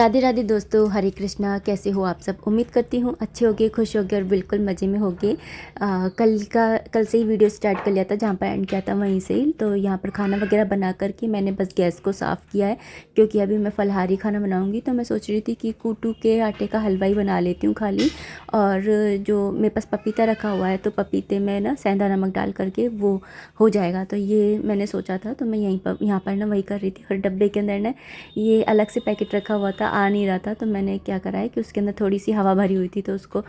राधे राधे दोस्तों, हरे कृष्णा। कैसे हो आप सब? उम्मीद करती हूँ अच्छे होगे, खुश होगे और बिल्कुल मज़े में होगे। कल से ही वीडियो स्टार्ट कर लिया था, जहाँ पर एंड किया था वहीं से ही। तो यहाँ पर खाना वगैरह बना करके मैंने बस गैस को साफ़ किया है, क्योंकि अभी मैं फलाहारी खाना बनाऊँगी। तो मैं सोच रही थी कि कूटू के आटे का हलवा ही बना लेती हूँ खाली। और जो मेरे पास पपीता रखा हुआ है, तो पपीते में ना सेंधा नमक डाल करके वो हो जाएगा। तो ये मैंने सोचा था, तो मैं यहाँ पर ना वही कर रही थी। और डब्बे के अंदर ना ये अलग से पैकेट रखा हुआ था, आ नहीं रहा था। तो मैंने क्या करा है कि उसके अंदर थोड़ी सी हवा भरी हुई थी, तो उसको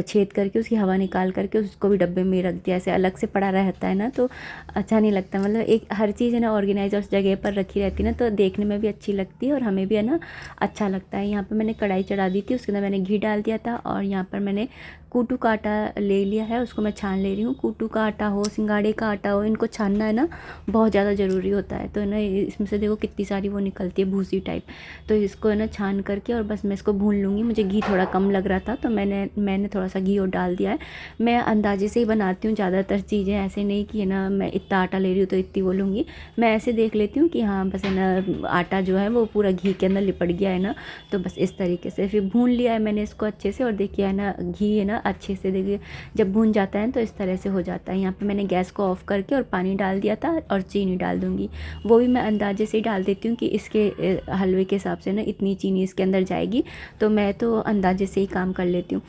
छेद करके उसकी हवा निकाल करके उसको भी डब्बे में रख दिया। ऐसे अलग से पड़ा रहता है ना, तो अच्छा नहीं लगता। मतलब एक हर चीज़ है ना ऑर्गेनाइज उस जगह पर रखी रहती है ना, तो देखने में भी अच्छी लगती है और हमें भी है ना अच्छा लगता है। यहाँ पर मैंने कढ़ाई चढ़ा दी थी, उसके अंदर मैंने घी डाल दिया था। और यहाँ पर मैंने कूटू का आटा ले लिया है, उसको मैं छान ले रही हूँ। कूटू का आटा हो, सिंगाड़े का आटा हो, इनको छानना है ना बहुत ज़्यादा ज़रूरी होता है। तो ना इसमें से देखो कितनी सारी वो निकलती है, भूसी टाइप। तो इसको है ना छान करके और बस मैं इसको भून लूँगी। मुझे घी थोड़ा कम लग रहा था, तो मैंने थोड़ा सा घी और डाल दिया है। मैं अंदाजे से ही बनाती हूँ ज़्यादातर चीज़ें, ऐसे नहीं कि है ना मैं इतना आटा ले रही हूँ तो इतनी वो लूँगी। मैं ऐसे देख लेती हूँ कि हाँ बस है ना आटा जो है वो पूरा घी के अंदर लिपट गया है ना, तो बस इस तरीके से फिर भून लिया है मैंने इसको अच्छे से। और देखिए है ना घी है ना अच्छे से, देखिए जब भून जाता है तो इस तरह से हो जाता है। यहाँ पे मैंने गैस को ऑफ़ करके और पानी डाल दिया था और चीनी डाल दूँगी। वो भी मैं अंदाजे से ही डाल देती हूँ कि इसके हलवे के हिसाब से ना इतनी चीनी इसके अंदर जाएगी। तो मैं तो अंदाजे से ही काम कर लेती हूँ।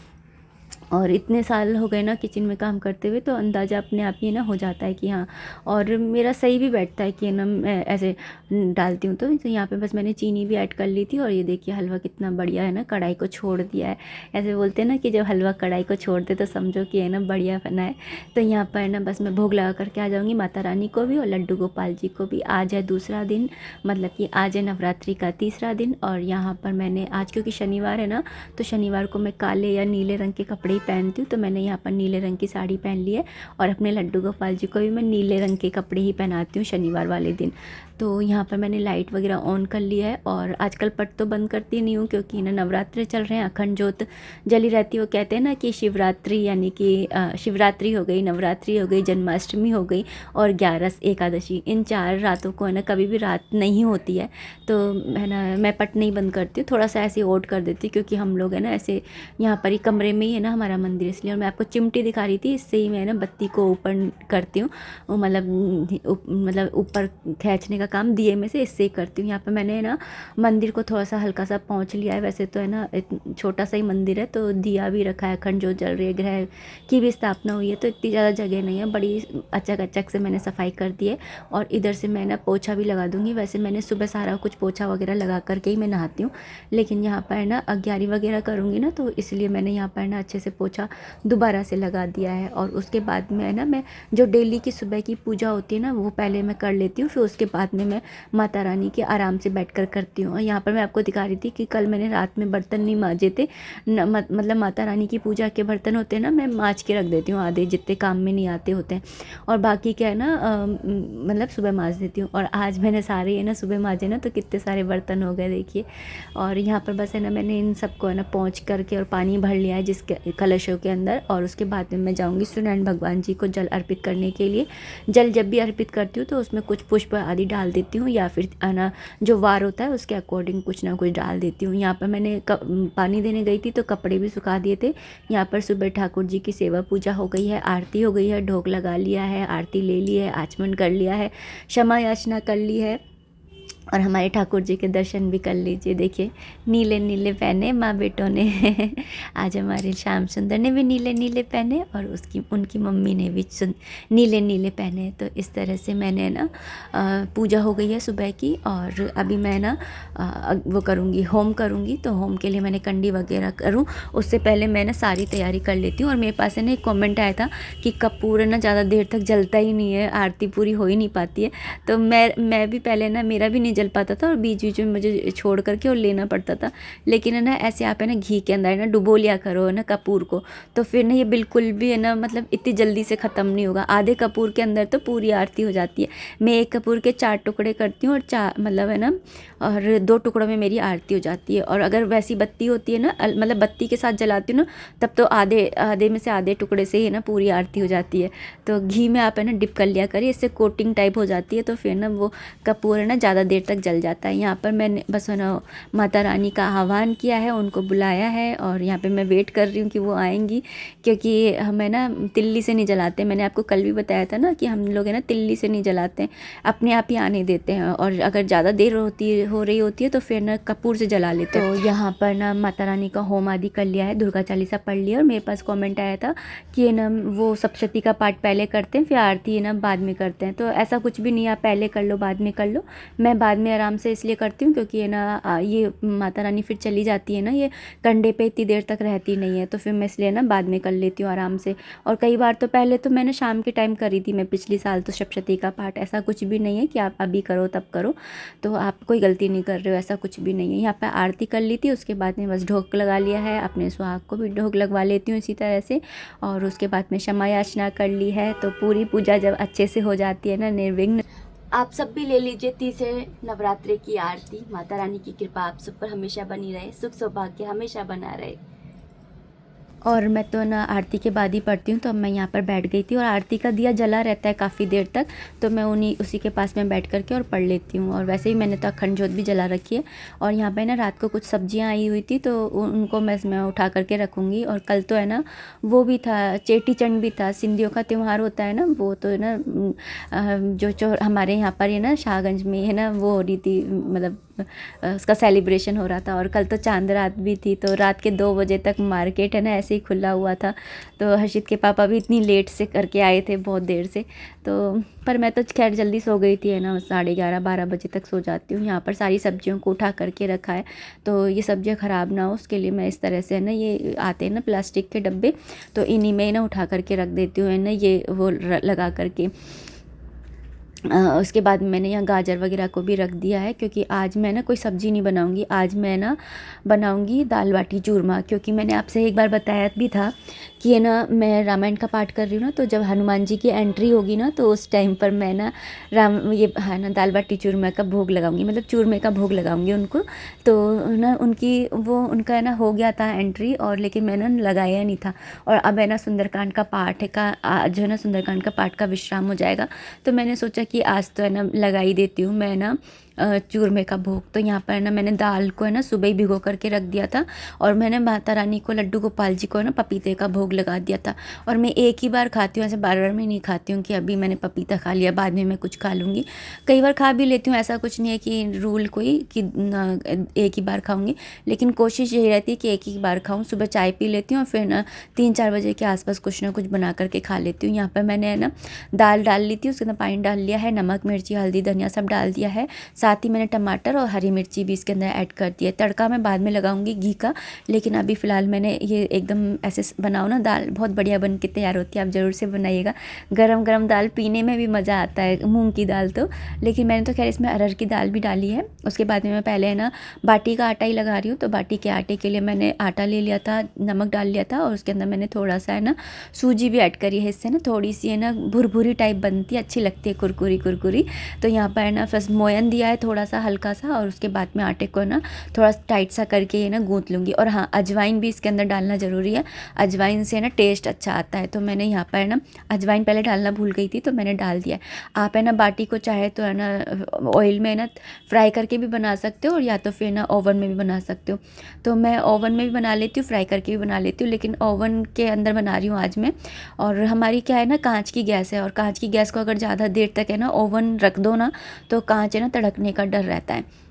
और इतने साल हो गए ना किचन में काम करते हुए, तो अंदाज़ा अपने आप ही ना हो जाता है कि हाँ। और मेरा सही भी बैठता है कि ना मैं ऐसे डालती हूँ। तो यहाँ पे बस मैंने चीनी भी ऐड कर ली थी। और ये देखिए हलवा कितना बढ़िया है ना, कढ़ाई को छोड़ दिया है। ऐसे बोलते हैं ना कि जब हलवा कढ़ाई को छोड़ दे तो समझो कि है ना बढ़िया बना है। तो यहाँ पर ना बस मैं भोग लगा करके आ जाऊँगी माता रानी को भी और लड्डू गोपाल जी को भी। आज है दूसरा दिन, मतलब कि आज है नवरात्रि का तीसरा दिन। और यहाँ पर मैंने आज, क्योंकि शनिवार है ना, तो शनिवार को मैं काले या नीले रंग के कपड़े ही पहनती हूँ। तो मैंने यहाँ पर नीले रंग की साड़ी पहन ली है। और अपने लड्डू गोपाल जी को भी मैं नीले रंग के कपड़े ही पहनाती हूँ शनिवार वाले दिन। तो यहाँ पर मैंने लाइट वगैरह ऑन कर लिया है। और आजकल पट तो बंद करती नहीं हूँ, क्योंकि ना नवरात्रि चल रहे हैं, अखंड जोत जली रहती है। वो कहते हैं ना कि शिवरात्रि, यानी कि शिवरात्रि हो गई, नवरात्रि हो गई, जन्माष्टमी हो गई और 11 एकादशी, इन 4 रातों को है ना कभी भी रात नहीं होती है। तो है ना मैं पट नहीं बंद करती हूँ, थोड़ा सा ऐसे ओट कर देती हूँ, क्योंकि हम लोग है ना ऐसे यहाँ पर ही कमरे में ही है ना हमारा मंदिर, इसलिए। और मैं आपको चिमटी दिखा रही थी, इससे ही मैं ना बत्ती को ऊपर करती हूँ। मतलब ऊपर खींचने का काम दिए में से इससे ही करती हूँ। यहाँ पे मैंने ना मंदिर को थोड़ा सा हल्का सा पहुँच लिया है। वैसे तो है ना छोटा सा ही मंदिर है, तो दिया भी रखा है, अखंड जोत जल रही है, ग्रह की भी स्थापना हुई है, तो इतनी ज़्यादा जगह नहीं है, बड़ी अचक अचक से मैंने सफाई कर दी है। और इधर से मैं ना पोछा भी लगा दूँगी। वैसे मैंने सुबह सारा कुछ पोछा वगैरह लगा करके ही मैं नहाती हूँ, लेकिन यहाँ पर ना अग्यारी वगैरह करूँगी ना, तो इसलिए मैंने यहाँ पर ना अच्छे से पोछा दोबारा से लगा दिया है। और उसके बाद में है ना मैं जो डेली की सुबह की पूजा होती है ना, वो पहले मैं कर लेती हूँ, फिर उसके बाद में मैं माता रानी के आराम से बैठकर करती हूँ। और यहाँ पर मैं आपको दिखा रही थी कि कल मैंने रात में बर्तन नहीं मांजे थे। मतलब माता रानी की पूजा के बर्तन होते हैं ना, मैं मांज के रख देती हूँ, आधे जितने काम में नहीं आते होते हैं, और बाकी क्या है ना मतलब सुबह मांज देती हूँ। और आज मैंने सारे है ना सुबह मांजे ना, तो कितने सारे बर्तन हो गए देखिए। और यहाँ पर बस है ना मैंने इन सबको है ना पहुँच करके और पानी भर लिया है जिसके कलशों के अंदर। और उसके बाद में मैं जाऊँगी सत्यनारायण भगवान जी को जल अर्पित करने के लिए। जल जब भी अर्पित करती हूँ तो उसमें कुछ पुष्प आदि डाल देती हूँ, या फिर है ना जो वार होता है उसके अकॉर्डिंग कुछ ना कुछ डाल देती हूँ। यहाँ पर मैंने पानी देने गई थी तो कपड़े भी सुखा दिए थे। यहाँ पर सुबह ठाकुर जी की सेवा पूजा हो गई है, आरती हो गई है, ढोक लगा लिया है, आरती ले ली है, आचमन कर लिया है, क्षमा याचना कर ली है, और हमारे ठाकुर जी के दर्शन भी कर लीजिए। देखिए नीले नीले पहने माँ बेटों ने आज हमारे श्याम सुंदर ने भी नीले नीले पहने, और उनकी मम्मी ने भी नीले नीले पहने। तो इस तरह से मैंने ना पूजा हो गई है सुबह की। और अभी मैं ना वो करूँगी, होम करूँगी। तो होम के लिए मैंने कंडी वगैरह करूँ उससे पहले मैं ना सारी तैयारी कर लेती हूँ। और मेरे पास है ना एक कॉमेंट आया था कि कपूर है ना ज़्यादा देर तक जलता ही नहीं है, आरती पूरी हो ही नहीं पाती है। तो मैं भी पहले ना मेरा भी नहीं जल पाता था, और बीच बीच में मुझे छोड़ करके और लेना पड़ता था। लेकिन है ना ऐसे आप है ना घी के अंदर है ना डुबो लिया करो है ना कपूर को, तो फिर ना ये बिल्कुल भी है ना मतलब इतनी जल्दी से ख़त्म नहीं होगा। आधे कपूर के अंदर तो पूरी आरती हो जाती है। मैं एक कपूर के 4 टुकड़े करती हूँ, और 4 मतलब है ना, और 2 टुकड़ों में मेरी आरती हो जाती है। और अगर वैसी बत्ती होती है ना, मतलब बत्ती के साथ जलाती हूँ ना, तब तो आधे आधे में से आधे टुकड़े से ही ना पूरी आरती हो जाती है। तो घी में आप है ना डिप कर लिया करिए, इससे कोटिंग टाइप हो जाती है, तो फिर ना वो कपूर है ना ज़्यादा देर तक जल जाता है। यहाँ पर मैंने बस है ना माता रानी का आह्वान किया है, उनको बुलाया है और यहाँ पे मैं वेट कर रही हूँ कि वो आएंगी, क्योंकि हमें ना तिल्ली से नहीं जलाते। मैंने आपको कल भी बताया था ना कि हम लोग है ना तिल्ली से नहीं जलाते, अपने आप ही आने देते हैं, और अगर ज़्यादा देर हो रही होती है तो फिर ना कपूर से जला लेते हैं। तो यहाँ पर ना माता रानी का होम आदि कर लिया है, दुर्गा चालीसा पढ़ लिया, और मेरे पास कमेंट आया था कि ना वो सप्तशती का पाठ पहले करते हैं फिर आरती है ना बाद में करते हैं। तो ऐसा कुछ भी नहीं है, आप पहले कर लो बाद में कर लो। मैं बाद में आराम से इसलिए करती हूँ क्योंकि है ना ये माता रानी फिर चली जाती है ना, ये कंधे पे इतनी देर तक रहती नहीं है, तो फिर मैं इसलिए ना बाद में कर लेती हूँ आराम से। और कई बार तो पहले तो मैंने शाम के टाइम करी थी मैं पिछली साल तो सप्तशती का पाठ। ऐसा कुछ भी नहीं है कि आप अभी करो तब करो, तो आप कोई गलती नहीं कर रहे हो, ऐसा कुछ भी नहीं है। यहाँ पर आरती कर ली थी, उसके बाद में बस ढोक लगा लिया है, अपने सुहाग को भी ढोक लगवा लेती हूँ इसी तरह से। और उसके बाद में क्षमा याचना कर ली है, तो पूरी पूजा जब अच्छे से हो जाती है ना निर्विघ्न। आप सब भी ले लीजिए तीसरे नवरात्रि की आरती। माता रानी की कृपा आप सब पर हमेशा बनी रहे, सुख सौभाग्य हमेशा बना रहे। और मैं तो ना आरती के बाद ही पढ़ती हूँ, तो अब मैं यहाँ पर बैठ गई थी और आरती का दिया जला रहता है काफ़ी देर तक, तो मैं उसी के पास में बैठ करके और पढ़ लेती हूँ। और वैसे ही मैंने तो अखंड ज्योत भी जला रखी है। और यहाँ पे ना रात को कुछ सब्जियाँ आई हुई थी, तो उनको मैं उठा करके रखूँगी। और कल तो है ना वो भी था, चेटी चंड भी था, सिंधियों का त्यौहार होता है ना, वो तो है ना जो हमारे यहाँ पर है ना शाहगंज में है ना वो हो रही थी, मतलब उसका सेलिब्रेशन हो रहा था। और कल तो चांद रात भी थी, तो रात के 2 बजे तक मार्केट है ना ऐसे ही खुला हुआ था। तो हर्षित के पापा भी इतनी लेट से करके आए थे, बहुत देर से। तो पर मैं तो खैर जल्दी सो गई थी है ना, 11:30-12 बजे तक सो जाती हूँ। यहाँ पर सारी सब्जियों को उठा करके रखा है, तो ये सब्जियाँ ख़राब ना हो उसके लिए मैं इस तरह से है ना, ये आते हैं ना प्लास्टिक के डब्बे, तो इन्हीं में ना उठा करके रख देती हूँ है ना, ये वो लगा करके। उसके बाद मैंने यहाँ गाजर वगैरह को भी रख दिया है, क्योंकि आज मैं ना कोई सब्ज़ी नहीं बनाऊँगी, आज मैं ना बनाऊँगी दाल बाटी चूरमा। क्योंकि मैंने आपसे एक बार बताया भी था कि है ना मैं रामायण का पाठ कर रही हूँ ना, तो जब हनुमान जी की एंट्री होगी ना, तो उस टाइम पर मैं ना ये है ना दाल बाटी चूरमा का भोग लगाऊंगी, मतलब चूरमे का भोग लगाऊंगी उनको। तो ना उनका है ना हो गया था एंट्री, और लेकिन मैंने लगाया नहीं था। और अब है ना सुंदरकांड का पाठ जो है ना सुंदरकांड का पाठ का विश्राम हो जाएगा, तो मैंने सोचा कि आज तो है ना लगा ही देती हूँ मैं ना चूरमे का भोग। तो यहाँ पर ना मैंने दाल को है ना सुबह ही भिगो करके रख दिया था, और मैंने माता रानी को, लड्डू गोपाल जी को है ना पपीते का भोग लगा दिया था। और मैं एक ही बार खाती हूँ, ऐसे बार बार मैं नहीं खाती हूँ कि अभी मैंने पपीता खा लिया बाद में मैं कुछ खा लूँगी। कई बार खा भी लेती हूँ, ऐसा कुछ नहीं है कि रूल कोई कि एक ही बार खाऊँगी, लेकिन कोशिश यही रहती है कि एक ही बार खाऊँ। सुबह चाय पी लेती हूँ और फिर ना 3-4 बजे के आसपास कुछ ना कुछ बना करके खा लेती हूँ। यहाँ पर मैंने है ना दाल डाल ली थी, उसके अंदर पानी डाल लिया है, नमक मिर्ची हल्दी धनिया सब डाल दिया है, साथ ही मैंने टमाटर और हरी मिर्ची भी इसके अंदर ऐड कर दिया। तड़का मैं बाद में लगाऊंगी घी का, लेकिन अभी फ़िलहाल मैंने ये एकदम ऐसे बनाओ ना दाल, बहुत बढ़िया बन के तैयार होती है, आप ज़रूर से बनाइएगा। गरम गरम दाल पीने में भी मज़ा आता है, मूंग की दाल तो। लेकिन मैंने तो खैर इसमें अरहर की दाल भी डाली है। उसके बाद में मैं पहले है ना बाटी का आटा ही लगा रही हूँ, तो बाटी के आटे के लिए मैंने आटा ले लिया था, नमक डाल लिया था, और उसके अंदर मैंने थोड़ा सा है ना सूजी भी ऐड करी है। इससे ना थोड़ी सी है ना भुरभुरी टाइप बनती है, अच्छी लगती है, कुरकुरी कुरकुरी। तो यहाँ पर है ना फर्स्ट मोयन दिया है थोड़ा सा हल्का सा, और उसके बाद में आटे को ना थोड़ा टाइट सा करके ये ना गूंथ लूँगी। और हाँ, अजवाइन भी इसके अंदर डालना ज़रूरी है, अजवाइन से ना टेस्ट अच्छा आता है। तो मैंने यहाँ पर ना अजवाइन पहले डालना भूल गई थी, तो मैंने डाल दिया। आप है ना बाटी को चाहे तो है ना ऑयल में ना फ्राई करके भी बना सकते हो, और या तो फिर ना ओवन में भी बना सकते हो। तो मैं ओवन में भी बना लेती हूँ, फ्राई करके भी बना लेती हूँ, लेकिन ओवन के अंदर बना रही हूँ आज मैं। और हमारी क्या है ना कांच की गैस है, और कांच की गैस को अगर ज़्यादा देर तक है ना ओवन रख दो ना, तो कांच है ना तड़कने का डर रहता है,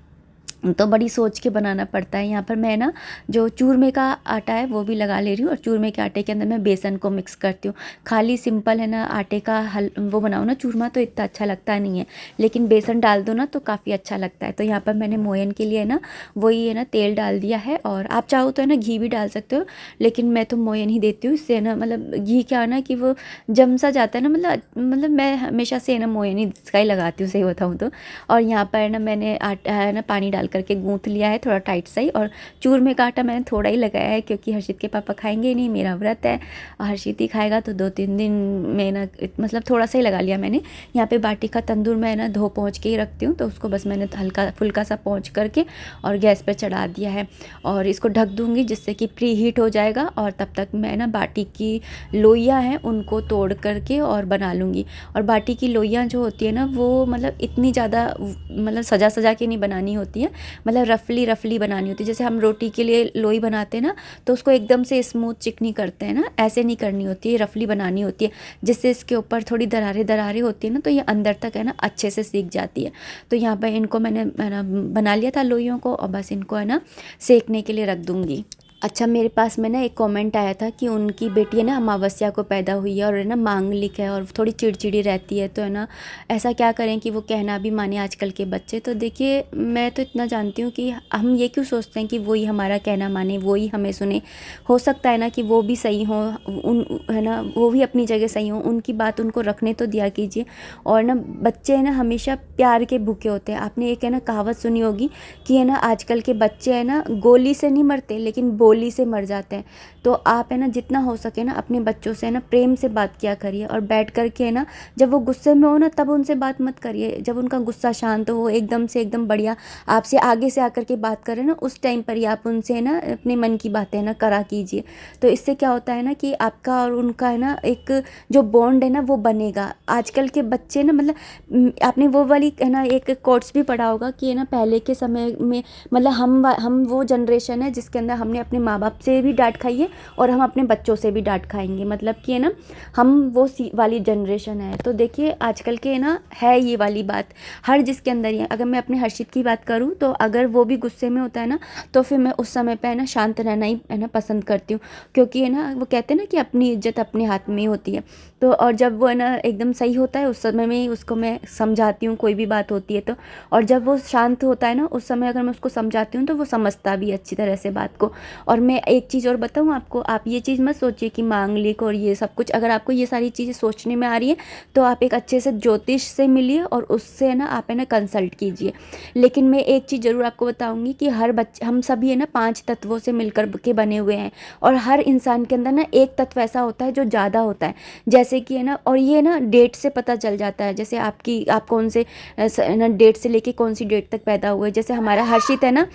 तो बड़ी सोच के बनाना पड़ता है। यहाँ पर मैं ना जो चूरमे का आटा है वो भी लगा ले रही हूँ, और चूरमे के आटे के अंदर मैं बेसन को मिक्स करती हूँ। खाली सिंपल है ना आटे का वो बनाओ ना चूरमा, तो इतना अच्छा लगता नहीं है, लेकिन बेसन डाल दो ना तो काफ़ी अच्छा लगता है। तो यहाँ पर मैंने मोयन के लिए ना वही है ना तेल डाल दिया है, और आप चाहो तो है ना घी भी डाल सकते हो, लेकिन मैं तो मोयन ही देती हूँ। इससे ना मतलब घी क्या है ना कि वो जम सा जाता है ना, मतलब मैं हमेशा से है ना मोयन ही इसका ही लगाती हूँ, सही बताऊँ तो। और यहाँ पर ना मैंने आटा है ना पानी डाल करके गूँथ लिया है थोड़ा टाइट सा ही, और चूरमे का आटा मैंने थोड़ा ही लगाया है क्योंकि हर्षित के पापा खाएंगे ही नहीं, मेरा व्रत है, हर्षित ही खाएगा तो 2-3 दिन में ना मतलब थोड़ा सा ही लगा लिया मैंने। यहाँ पे बाटी का तंदूर मैं ना धो पोंछ के ही रखती हूँ, तो उसको बस मैंने हल्का फुल्का सा पोंछ करके और गैस पर चढ़ा दिया है और इसको ढक दूँगी जिससे कि प्री हीट हो जाएगा। और तब तक मैं ना बाटी की लोइयाँ हैं उनको तोड़ करके और बना लूँगी। और बाटी की लोइयाँ जो होती है ना वो मतलब इतनी ज़्यादा मतलब सजा सजा के नहीं बनानी होती है, मतलब रफली बनानी होती है। जैसे हम रोटी के लिए लोई बनाते हैं ना तो उसको एकदम से स्मूथ चिकनी करते हैं ना, ऐसे नहीं करनी होती है, रफली बनानी होती है जिससे इसके ऊपर थोड़ी दरारें होती है ना तो ये अंदर तक है ना अच्छे से सीख जाती है। तो यहाँ पर इनको मैंने बना लिया था लोइयों को और बस इनको है ना सेकने के लिए रख दूँगी। अच्छा, मेरे पास में ना एक कमेंट आया था कि उनकी बेटी है ना अमावस्या को पैदा हुई है और है ना मांगलिक है और थोड़ी चिड़चिड़ी रहती है, तो है ना ऐसा क्या करें कि वो कहना भी माने आजकल के बच्चे। तो देखिए मैं तो इतना जानती हूँ कि हम ये क्यों सोचते हैं कि वो ही हमारा कहना माने, वो ही हमें सुने। हो सकता है ना कि वो भी सही हो, उन है ना वो भी अपनी जगह सही हो, उनकी बात उनको रखने तो दिया कीजिए। और ना बच्चे है ना हमेशा प्यार के भूखे होते हैं। आपने एक है ना कहावत सुनी होगी कि है ना आजकल के बच्चे है ना गोली से नहीं मरते लेकिन बोली से मर जाते हैं। तो आप है ना जितना हो सके ना अपने बच्चों से है ना प्रेम से बात किया करिए और बैठ कर के है ना जब वो गुस्से में हो ना तब उनसे बात मत करिए। जब उनका गुस्सा शांत हो, वो एकदम बढ़िया आपसे आगे से आकर के बात करें ना, उस टाइम पर ही आप उनसे है ना अपने मन की बातें है ना करा कीजिए। तो इससे क्या होता है ना कि आपका और उनका है ना एक जो बॉन्ड है ना वो बनेगा। आजकल के बच्चे ना मतलब आपने वो वाली है ना एक कोट्स भी पढ़ा होगा कि है ना पहले के समय में मतलब हम वो जनरेशन है जिसके अंदर हमने अपने माँ बाप से भी डांट खाई है और हम अपने बच्चों से भी डांट खाएंगे, मतलब कि है ना हम वो वाली जनरेशन है। तो देखिए आजकल के है ना है ये वाली बात हर जिसके अंदर ही है। अगर मैं अपने हर्षित की बात करूँ तो अगर वो भी गुस्से में होता है ना तो फिर मैं उस समय पे है ना शांत रहना ही है ना पसंद करती हूँ, क्योंकि है ना वो कहते हैं ना कि अपनी इज्जत अपने हाथ में ही होती है। तो और जब वो है ना एकदम सही होता है उस समय में उसको मैं समझाती हूँ, कोई भी बात होती है तो। और जब वो शांत होता है ना उस समय अगर मैं उसको समझाती हूँ तो वो समझता भी अच्छी तरह से बात को। और मैं एक चीज़ और बताऊँ आपको, आप ये चीज़ मत सोचिए कि मांगलिक और ये सब कुछ, अगर आपको ये सारी चीज़ें सोचने में आ रही है तो आप एक अच्छे से ज्योतिष से मिलिए और उससे है ना आप है ना कंसल्ट कीजिए। लेकिन मैं एक चीज़ ज़रूर आपको बताऊँगी कि हर बच्चे हम सभी है ना 5 तत्वों से मिलकर के बने हुए हैं और हर इंसान के अंदर ना एक तत्व ऐसा होता है जो ज़्यादा होता है, जैसे कि है ना, और ये ना डेट से पता चल जाता है। जैसे आप कौन से ना डेट से लेके कौन सी डेट तक पैदा हुए। जैसे हमारा हर्षित है ना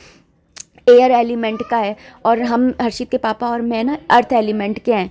एयर एलिमेंट का है और हम हर्षित के पापा और मैं ना अर्थ एलिमेंट के हैं।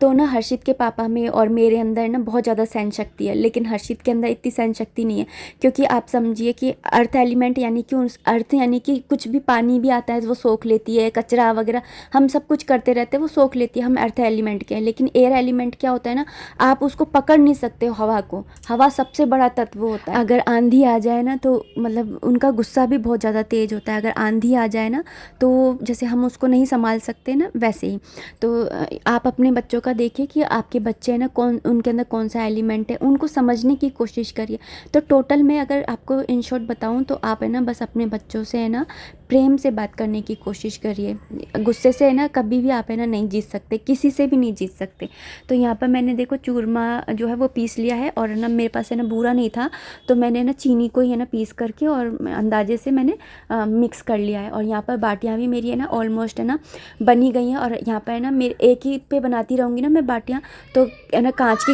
तो ना हर्षित के पापा में और मेरे अंदर ना बहुत ज़्यादा सहन शक्ति है, लेकिन हर्षित के अंदर इतनी सहन शक्ति नहीं है। क्योंकि आप समझिए कि अर्थ एलिमेंट यानी कि उस अर्थ यानी कि कुछ भी पानी भी आता है वो सोख लेती है, कचरा वगैरह हम सब कुछ करते रहते हैं वो सोख लेती है, हम अर्थ एलिमेंट के हैं। लेकिन एयर एलिमेंट क्या होता है ना, आप उसको पकड़ नहीं सकते हो हवा को, हवा सबसे बड़ा तत्व होता है। अगर आंधी आ जाए ना तो मतलब उनका गुस्सा भी बहुत ज़्यादा तेज़ होता है। अगर आंधी आ जाए ना तो जैसे हम उसको नहीं संभाल सकते ना वैसे ही। तो आप अपने बच्चों का देखिए कि आपके बच्चे हैं ना उनके अंदर कौन सा एलिमेंट है, उनको समझने की कोशिश करिए। तो टोटल मैं अगर आपको इन शॉर्ट बताऊं तो आप है ना बस अपने बच्चों से है ना प्रेम से बात करने की कोशिश करिए। गुस्से से है ना कभी भी आप है ना नहीं जीत सकते, किसी से भी नहीं जीत सकते। तो यहाँ पर मैंने देखो चूरमा जो है वो पीस लिया है और ना मेरे पास है ना बूरा नहीं था तो मैंने ना चीनी को ही है ना पीस करके और अंदाजे से मैंने मिक्स कर लिया है। और यहाँ पर बाटियाँ भी मेरी है ना ऑलमोस्ट है ना बनी गई हैं। और यहाँ पर है ना मेरे एक ही पे बनाती रहूँगी ना मैं बाटियाँ, तो है ना कांच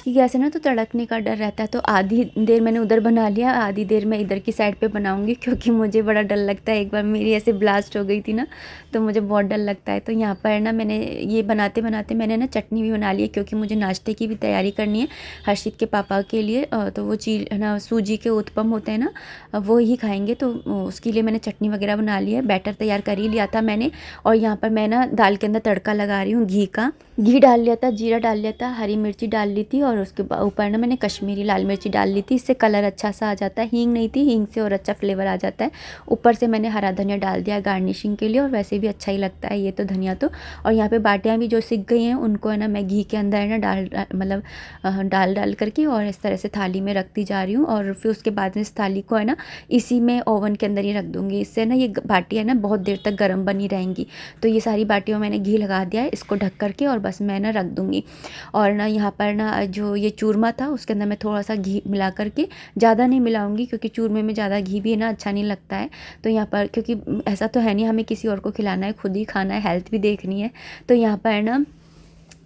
की गैस है ना तो तड़कने का डर रहता है। तो आधी देर मैंने उधर बना लिया, आधी देर मैं इधर की साइड पे बनाऊंगी क्योंकि मुझे बड़ा डर लगता है। एक बार मेरी ऐसे ब्लास्ट हो गई थी ना तो मुझे बहुत डर लगता है। तो यहाँ पर ना मैंने ये बनाते बनाते मैंने ना चटनी भी बना ली है क्योंकि मुझे नाश्ते की भी तैयारी करनी है हर्षित के पापा के लिए। तो वो चीज़ है ना सूजी के उत्पम होते हैं ना वो ही खाएँगे, तो उसके लिए मैंने चटनी वगैरह बना ली है, बैटर तैयार कर ही लिया था मैंने। और यहाँ पर मैं ना दाल के अंदर तड़का लगा रही हूँ घी डाल लिया था, जीरा डाल लिया था, हरी मिर्ची डाल ली थी और उसके ऊपर ना मैंने कश्मीरी लाल मिर्ची डाल ली थी, इससे कलर अच्छा सा आ जाता है। हींग नहीं थी, हींग से और अच्छा फ्लेवर आ जाता है। ऊपर से मैंने हरा धनिया डाल दिया गार्निशिंग के लिए और वैसे भी अच्छा ही लगता है ये तो धनिया तो। और यहाँ पे बाटियाँ भी जो सिक गई हैं उनको है ना मैं घी के अंदर है ना डाल करके और इस तरह से थाली में रखती जा रही हूँ। और फिर उसके बाद में इस थाली को है ना इसी में ओवन के अंदर ही रख दूँगी, इससे ना ये बाटियाँ ना बहुत देर तक गर्म बनी रहेंगी। तो ये सारी बाटियों में मैंने घी लगा दिया है, इसको ढक करके और बस मैं ना रख दूँगी। और ना यहाँ पर ना जो ये चूरमा था उसके अंदर मैं थोड़ा सा घी मिला करके, ज़्यादा नहीं मिलाऊंगी क्योंकि चूरमे में ज़्यादा घी भी है ना अच्छा नहीं लगता है। तो यहाँ पर क्योंकि ऐसा तो है नहीं हमें किसी और को खिलाना है, खुद ही खाना है, हेल्थ भी देखनी है। तो यहाँ पर ना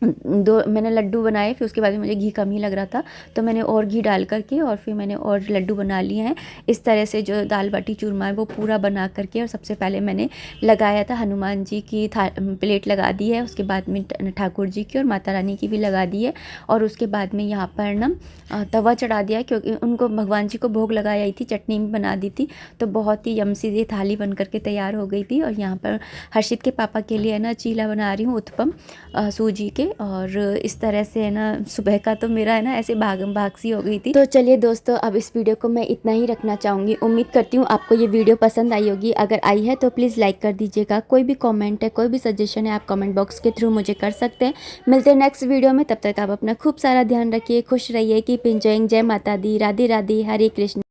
2 मैंने लड्डू बनाए, फिर उसके बाद में मुझे घी कम ही लग रहा था तो मैंने और घी डाल करके और फिर मैंने और लड्डू बना लिए हैं। इस तरह से जो दाल बाटी चूरमा है वो पूरा बना करके, और सबसे पहले मैंने लगाया था हनुमान जी की प्लेट लगा दी है, उसके बाद में ठाकुर जी की और माता रानी की भी लगा दी है। और उसके बाद में यहाँ पर ना तवा चढ़ा दिया क्योंकि उनको भगवान जी को भोग लगाई थी, चटनी भी बना दी थी। तो बहुत ही यमसी ये थाली बन करके तैयार हो गई थी। और यहाँ पर हर्षित के पापा के लिए है ना चीला बना रही हूँ, उत्पम सूजी के। और इस तरह से है ना सुबह का तो मेरा है ना ऐसे भागम भाग सी हो गई थी। तो चलिए दोस्तों, अब इस वीडियो को मैं इतना ही रखना चाहूँगी। उम्मीद करती हूँ आपको ये वीडियो पसंद आई होगी। अगर आई है तो प्लीज़ लाइक कर दीजिएगा। कोई भी कमेंट है, कोई भी सजेशन है, आप कमेंट बॉक्स के थ्रू मुझे कर सकते हैं। मिलते हैं नेक्स्ट वीडियो में, तब तक आप अपना खूब सारा ध्यान रखिए, खुश रहिए, कीप एंजॉइंग। जय माता दी, राधे राधे, हरे कृष्ण।